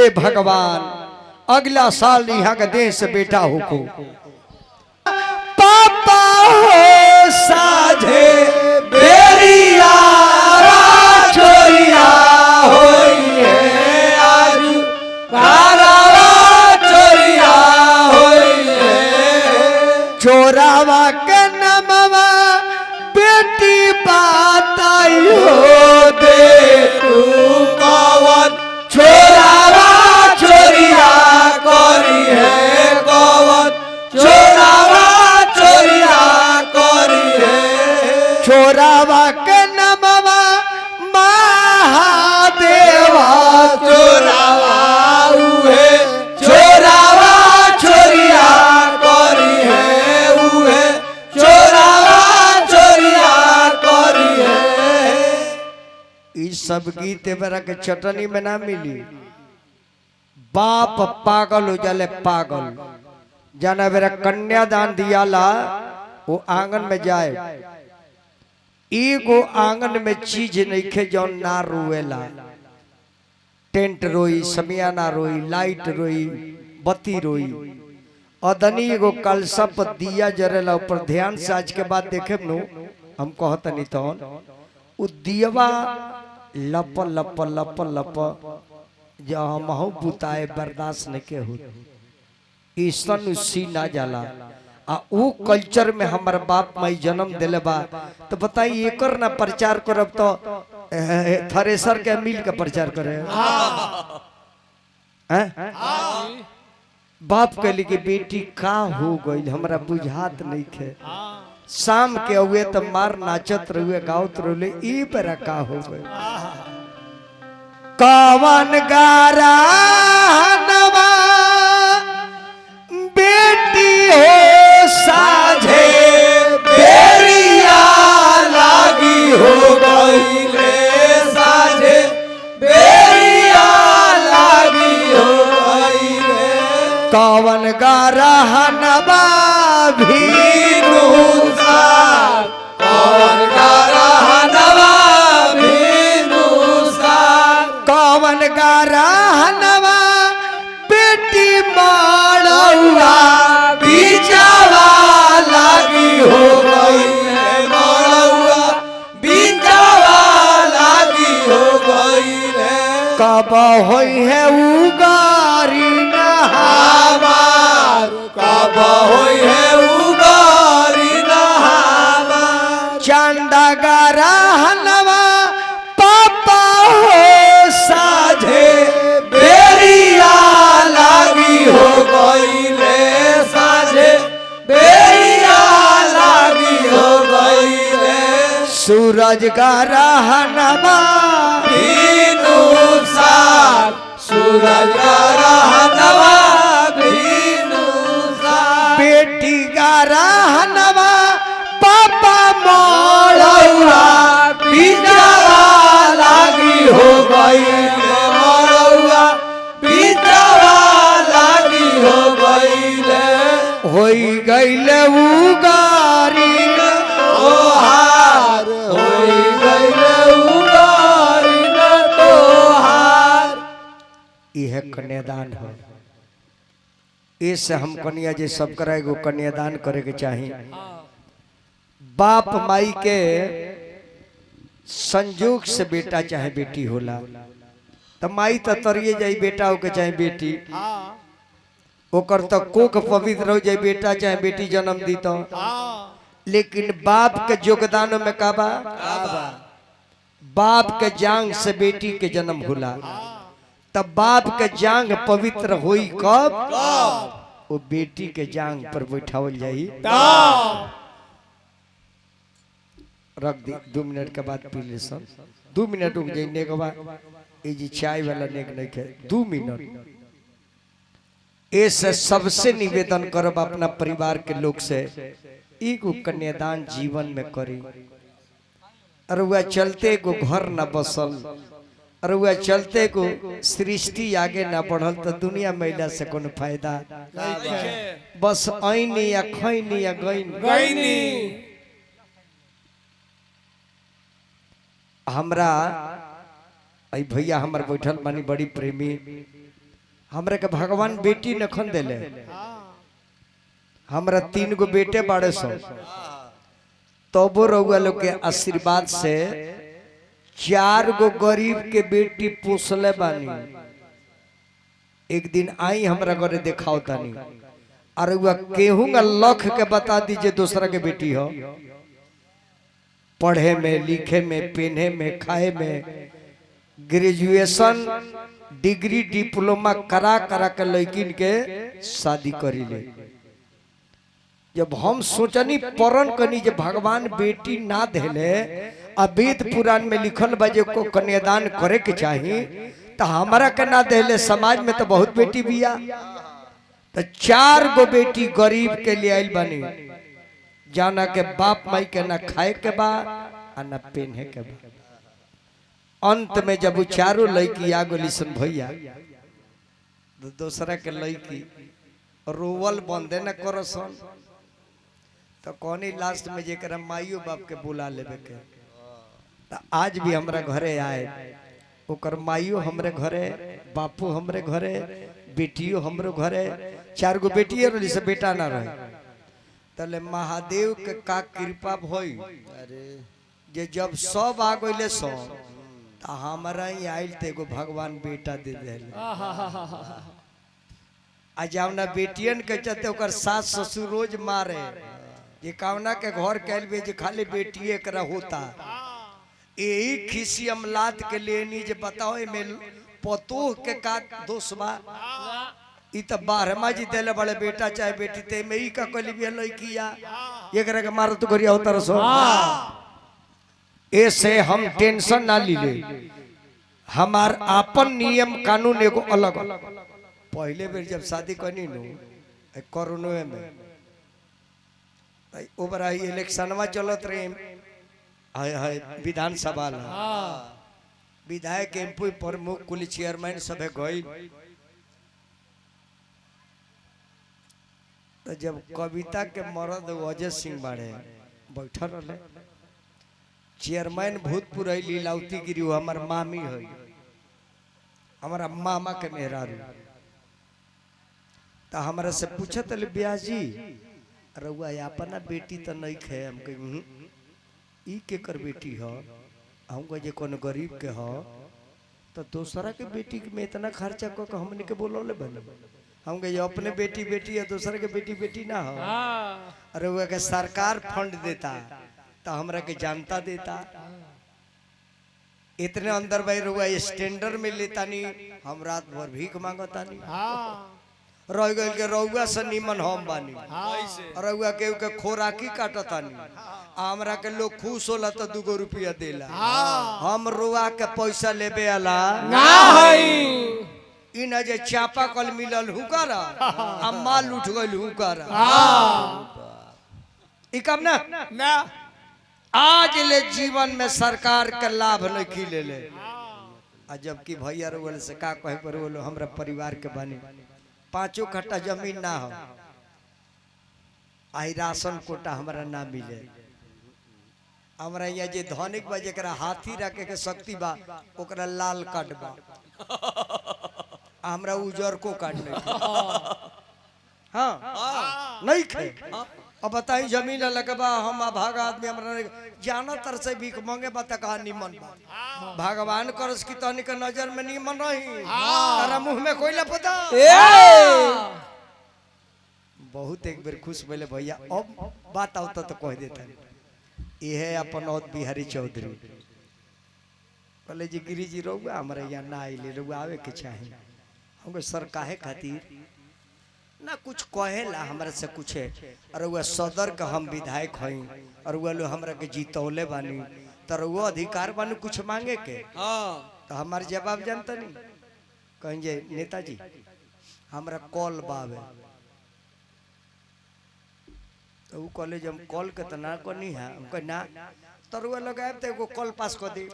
हे भगवान अगला साल यहाँ का देश बेटा हो पापा हो साझे बेरिया चोरिया होई है आज घरवा चोरिया होई है चोरावा के नमवा बेटी बताई हो दे तू कवन चोरावा चोरिया करी है कवन चोरावा चोरिया करी है चोरावा के नमवा महादेवा चोरावा उहे चोरावा चोरिया करी है उहे चोरावा चोरिया करी है। इस सब गीत बरा के चटनी में ना मिली। बाप पागल हो जाले पागल जाना मेरा कन्यादान दियाला वो आंगन में जाए एगो आंगन में चीज नहीं खे जो ना रोएला टेंट रोई समियाना रोई लाइट रोई बत्ती रोई अदनी एगो कलसा पर दिया जरेला ऊपर ध्यान से आज के बाद देखे नु हम कहत नहीं तो उ दियवा लप लप लप लप जो हम बुताए बर्दाश्त नहीं के हो ईसन उसी ना जाला आ वो कल्चर में हमारे बाप माई जन्म दिले बा तो बताइए एकर ना प्रचार करब तो थ्रेसर के मिल के प्रचार करे बाप कहली कि बेटी का हो गई हमरा बुझात नहीं थे शाम के हुए तो मार नाचत रहुए गावत रहुए ई बरा का हो गई कवन गारा नवा बेटी हो साझे बेरिया लागी हो गईले साझे बेरिया लागी हो गईले कवन गारा नवा भीनु सार कवन गारा नवा भीनु सार कवन गारा नवा बेटी माड़ौआ बीचावा लागी हो गई है माड़ौआ बीचावा लागी हो गई है कब होई है उगारी नहामार कब होई है उगारी नहामार चंदा गारा नवा पापा हो साझे बेरिया लागी हो गईले साझे बेरिया लागी हो गईले सूरज गारा नवा भीनु सार सूरज गारा नवा भीनु सार बेटी गारा नवा पापा मोड़ौआ बीजावा लागी हो गईले मोड़ौआ बीजावा लागी हो गईले होई गईले उगारी तोहार होई गईले उगारी तोहार यह कन्यादान है। इससे हम कन्या जे सब करेगो कन्यादान करे के चाहिए। बाप माई के संजोग से बेटा चाहे बेटी होला तो माई तो तरिए जाई बेटा हो के चाहे बेटी ओकर तो कोख पवित्र हो जाए बेटा चाहे बेटी जन्म दी तो लेकिन बाप के योगदान में का बा बाप के जांग से बेटी के जन्म होला तब बाप के जांग पवित्र होई कब वो बेटी के जांग पर बैठावल जाई रख दी 2 मिनट के बाद पी ले सब 2 मिनट रुक जाइने के बाद ये जी चाय वाला नेक नहीं है 2 मिनट ऐसे सबसे निवेदन करब अपना परिवार के लोग से एगो कन्यादान जीवन में करी और वह चलते को घर न बसल और वह चलते को सृष्टि आगे न बढ़ल तो दुनिया महिला से कोनो फायदा बस आईनी या खैनी या गईनी हमरा भैया हमार बैठल मानी बड़ी प्रेमी हमरा के भगवान बेटी नखन देले। हमरा 3 गो बेटे बाड़े सो, तबो रउआ लोग के आशीर्वाद से 4 गो गरीब के बेटी पोसले बानी। एक दिन आई हमरा घरे दिखाओ तानी, अरे वह केहूंगा लख के बता दीजिए दूसरा के बेटी हो। पढ़े में, लिखे में, पहने में, खाए में, ग्रेजुएशन, डिग्री, डिप्लोमा करा करा के लड़किन के शादी करी ले। जब हम सोचनी परण कनी जे भगवान बेटी ना देले, वेद पुराण में लिखल बजे को कन्यादान करे के चाहिए, तो हमारा के ना देले। समाज में तो बहुत बेटी बिया, तो 4 गो बेटी गरीब के लिए आइल बनी, जाना के बाप माई के ना खाए के बा आ ना पहने के बा। अंत में जब चारों लड़की आ गई सन भैया, तो दूसरा के लड़की रोवल बंदे न करो सन, तो कौनी लास्ट में जेकरा माइयो बाप के बुला लेवे के। तो आज भी हमरा घरे आए, ओकर माइयो हमरे घरे, बापू हमरे घरे, बेटियों हमरो घरे। 4 गो बेटी रही से बेटा ना रहे, तले महादेव के का कृपा भई। जे जब सब आ गइले सो, तो हमारा ही आइल ते एगो भगवान बेटा दे देले। आ जावना बेटियन के चलते ओकर सास ससुर रोज मारे, जे कावना के घर कैल बे जे खाली बेटी एकरा होता। यही खिसी अमलात के लेनी जे बताओ में पतोह के का दोष बा। इ त 12मा जी देले बड़े बेटा चाहे बेटी, ते में ही का कली भी लइकिया एकरा के मारत गरिया होता रसो। ऐसे हम टेंशन ना लीले, हमार आपन नियम कानून एगो अलग। पहले बेर जब शादी करनी नु कोरोना में, ओबरा इलेक्शनवा चलत रहे, हाय हाय विधानसभा ला, विधायक, एमपी, प्रमुख, कुल चेयरमैन सबे गई। तो जब कविता के मरद अजय सिंह बाड़े बैठल रहे, चेयरमैन भूतपुर लीलावती गिरी, हमार मामी है, हमारा मामा के मेहरारू। तो हमारा से पूछत ब्याह जी, रउआ अपना बेटी तो नहीं खे। हम कह ई के कर बेटी हो, हम कहे कौन गरीब के हो, तो दूसरा के बेटी में इतना खर्चा को हमने के बोलो ले बने। हम कहे अपने बेटी बेटी है, दूसरा के बेटी बेटी ना हो। अरे वो के सरकार फंड देता तो हमरा के जानता देता। इतने अंदर भाई रुआ स्टैंडर्ड में लेता नहीं, हम रात भर भीख मांगता नहीं। रह गए के रउआ से निमन हम बानी, रउआ के खोराकी काटता नहीं। हमरा के लोग खुश होला तो 2 गो रुपया देला, हम रुआ के पैसा लेबे आला ना हई। इन जे चापा कल मिलल हुकारा, आ माल उठ गइल हुकारा। ई काम ना आज ले जीवन में सरकार के लाभ नहीं ले ले। आ जबकि भैया रोल से का कहे पर बोलो, हमरा परिवार के बानी 5 कट्ठा जमीन ना हो, आई राशन कोटा हमरा ना मिले। हमरा यहाँ जे धनिक बा जेकरा हाथी रखे के शक्ति बा, ओकरा लाल कार्ड बा, हमरा उजर को कार्ड नहीं। हाँ नहीं खे। अब बताई जमीन लगबा, हम भागा आदमी हमरा जाना तर से भीख मांगे बा त कहा निमन बा। भगवान करस की तनी के नजर में निमन रही, तारा मुंह में कोई लपता। बहुत एक बेर खुश भले भैया, अब बात आवता तो कह देता। यह अपन औद बिहारी चौधरी कहले जी गिरी जी रहुआ हमारे यहाँ ना आइले, रहुआ आवे के चाहे। हम सर काहे खातिर ना कुछ कहेला हमरा से कुछ है, और वह सदर का हम विधायक हई, और वह लोग हमरा के जीतौले बानी, तो वो अधिकार बानी कुछ मांगे के। तो हमार जवाब जानता नहीं, कहें जे नेताजी हमरा कॉल बावे, तो वो कॉलेज हम कॉल के तो ना करनी है। हम कह ना, तो रुआ लगाए तो एगो कॉल पास कर दी।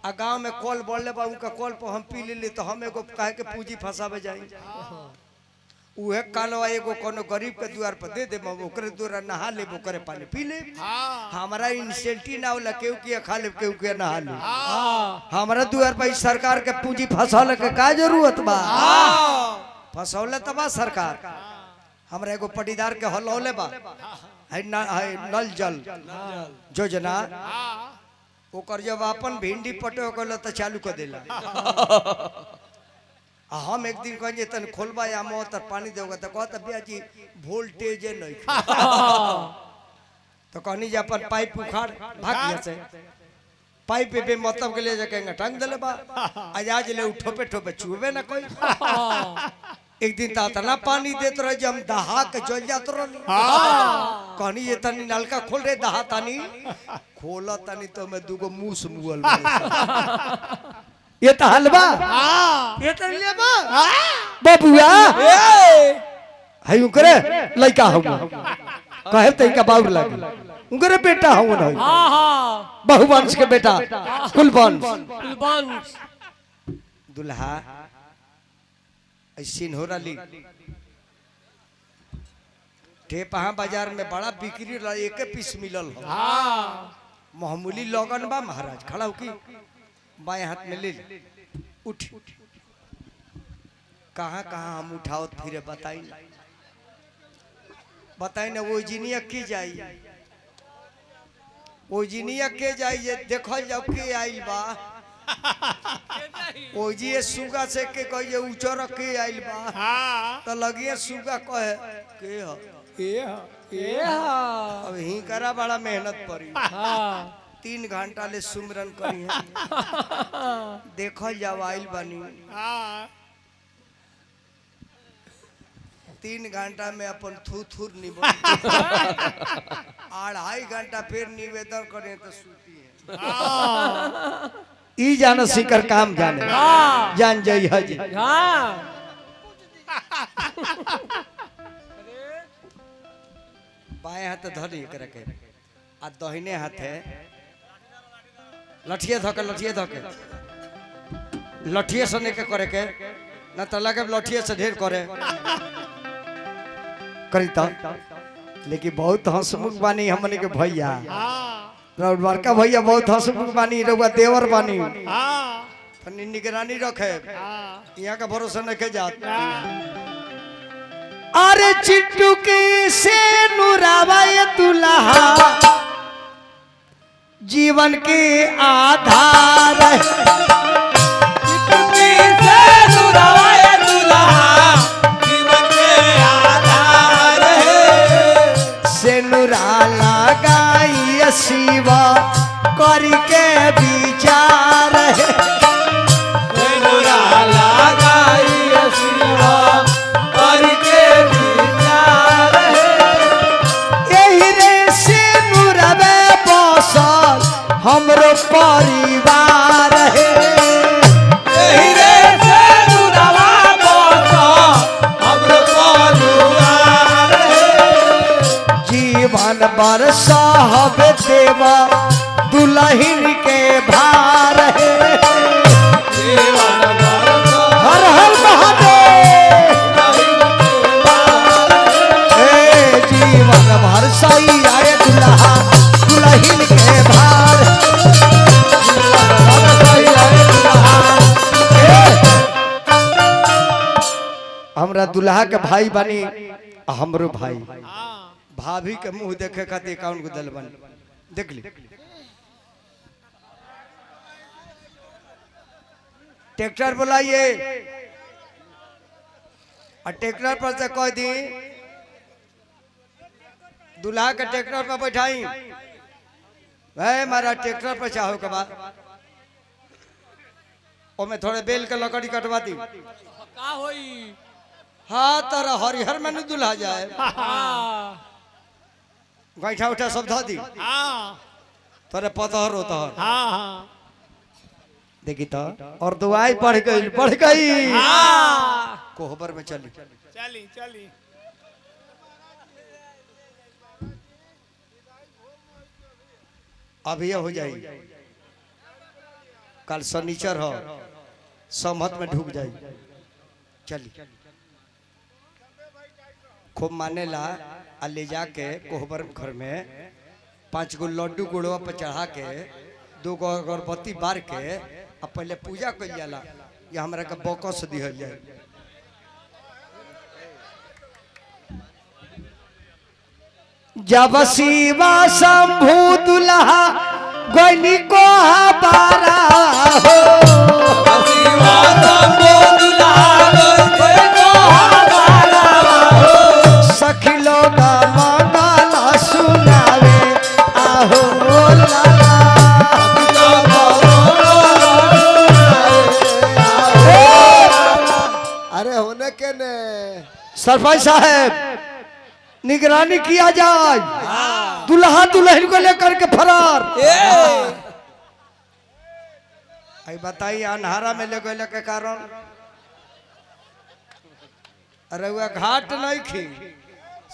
आ गाँव में कॉल बढ़ले बा, उनका कॉल पर हम पी ले तो हम एगो कहे के पूंजी फंसावे जाए। उहे कालवा एगो कोनो गरीब के द्वार पर दे दे ओकरे द्वारा नहा ले ओकरे पानी पी ले। हमारा इंसल्टी ना होला केहू के खा ले केहू के नहा ले। हमारा द्वार पर सरकार के पूंजी फंसाले के का जरूरत बा? फंसौले तबा सरकार। हमरा एगो पटीदार के हलौले बा है नल जल योजना ओकर जब अपन भिंडी पटे गल तो चालू कर देला। हम एक दिन कहें तन खोलबा या मोतर पानी देगा तो कहता भैया जी वोल्टेज नहीं तो कहनी जे अपन पाइप उखाड़ भाग गया से पाइप पे मतलब के ले जाके टांग दले बा आज ले ठोपे ठोपे छुबे ना कोई। एक दिन तना पानी देत रहे जब हम दहा के जल जात रही। कहनी ये तनी नलका खोल रहे दहा तानी खोला तानी तो मैं दूगो मूस मुअल ये तो हलवा ये तो लेबा बबुआ है उनकरे लइका हम कहे तइका बाउर लागे उनकरे बेटा हम न हां हां बहुवंश के बेटा कुलवंश दुल्हा ऐसिन हो रही टेपहा बाजार में बड़ा बिक्री एक पीस मिलल मामूली लगन बा महाराज खड़ा हो की बाएं हाथ में ले उठ कहाँ कहाँ हम उठाओ फिर बताई बताई ना वो जिनिया की जाई वो जिनिया के जाई ये देखो जाओ के आइल बा ओ जी सुगा से के कहिए उचर के आइल बा तो लगिए सुगा कहे के अब ही करा बड़ा मेहनत पड़ी 3 घंटा ले सुमरन करी देखल जाओ आइल बानी 3 घंटा में अपन थूथुर निबल 2.5 घंटा फिर निवेदन करें तो सूती है ई जानो सिकर काम जाने जान जई हजी बाएं हाथ धरी कर के आ दाहिने हाथ है लठिए धके लठिए से नहीं करे के ना तो लगे लठिए से ढेर करे करी तो लेकिन बहुत हंसमुख बानी हमने के भैया बड़का भैया बहुत हंसमुख बानी रउआ देवर बानी तनी निगरानी रखे यहाँ का भरोसा नहीं के जात। अरे चिट्टू की से नुरावा ये दुल्हा जीवन के आधार जीवन के आधार से नुरा लगाई शिवा करके विचार नुरा लगाई शिवा करके विचार यही रे से नुरवे बसल हमरो परिवार है जीवन बरसा हवे देवा दुल्हन के भार है हर हर महादेव जीवन बरसा आए दुल्हा दुल्हन के भार हमरा दुल्हा के भाई बनी हमरो भाई भाभी के मुंह देखे खातिर अकाउंट को दल बन देख ली ट्रैक्टर बुलाइए और ट्रैक्टर पर से कह दी दुल्हा के ट्रैक्टर पर बैठाई भाई मारा ट्रैक्टर पर चाहो के बाद और मैं थोड़े बेल के लकड़ी कटवा दी का होई हाँ तारा हरिहर में नहीं दुल्हा जाए गैठा उठा सब धा दी तोरे पतहर होता देखी तो और दुआई बढ़ गई कोहबर में चली चली अब ये हो जाई कल शनिचर हो समहत में ढुक जाई चली खूब मानेला आ ले जाके कोहबर घर में 5 गो लड्डू गुड़वा पर चढ़ा के 2 गो अगरबत्ती बार के आ पहले पूजा कइल जाला या हमरा के बकस दिहल जाए। जब शिवा शंभु दुल्हा गोइनी को हबारा हो शिवा शंभु दुल्हा गोइनी को हबारा हो सखी लोग मंगला सुनावे आहो लाला अरे होने के ने सरपंच साहब निगरानी किया जाए। दुल्हा दुल्हन को लेकर के फरार। आई बताइए अन्हारा में ले गए के कारण अरे वह घाट नहीं खी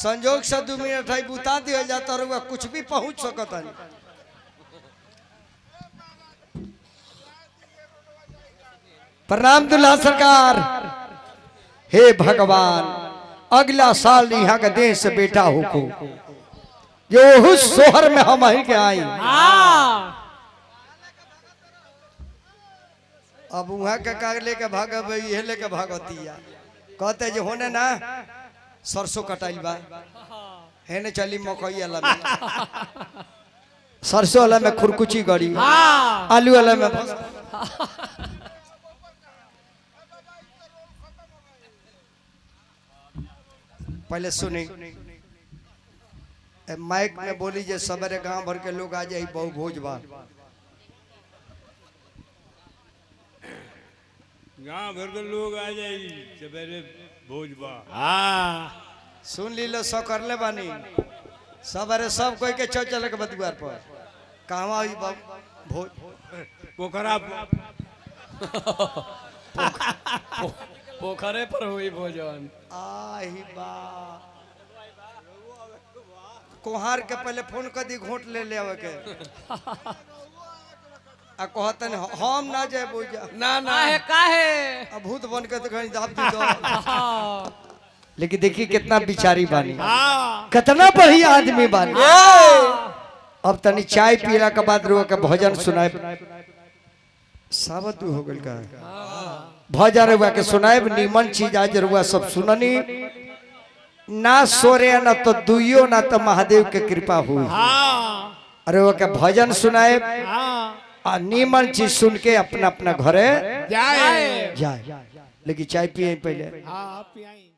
संजोग से 2 मिनट है बुता दिया जाता और वह कुछ भी पहुंच सकता नहीं। प्रणाम दुल्हा सरकार। हे भगवान अगला साल यहाँ का देश से बेटा होको जो शोहर में हम ही के आई। अब वहाँ के का लेके भागब ये लेके भागतिया कहते जो होने ना सरसों कटाइल बा है ने चली मकई वाला में सरसों वाला में खुरकुची गड़ी आलू वाला में पहले सुनी माइक में बोली जे सवेरे गांव भर के लोग आ जाए बहु भोज बा गांव भर के लोग आ जाए सवेरे भोज बा। सुन ली लो सो कर ले बानी सवेरे सब कोई के चल चले के बदुआर पर कहवा हुई भोज पोखरा पोखरे पर हुई भोजन। आही बा कोहार के पहले फोन कर दी घोट ले ले आवे के आ कहतन हम ना जाए बोजा ना ना है काहे अब भूत बन के तो कहीं दाब दी दो। लेकिन देखिए कितना बिचारी बानी कितना बढ़िया आदमी बानी। अब तनी चाय पीला के बाद रुआ के भजन सुनाए साबत हो गल का भजन रुआ के सुनाए नीमन चीज आज रुआ सब सुननी ना सोरे ना तो दुइयो ना तो महादेव के कृपा हुई। अरे वो के भजन सुनाए आ नीमन चीज सुन के अपना अपना घरे जाए जाए। लेकिन चाय पिए पहले हाँ पियाई।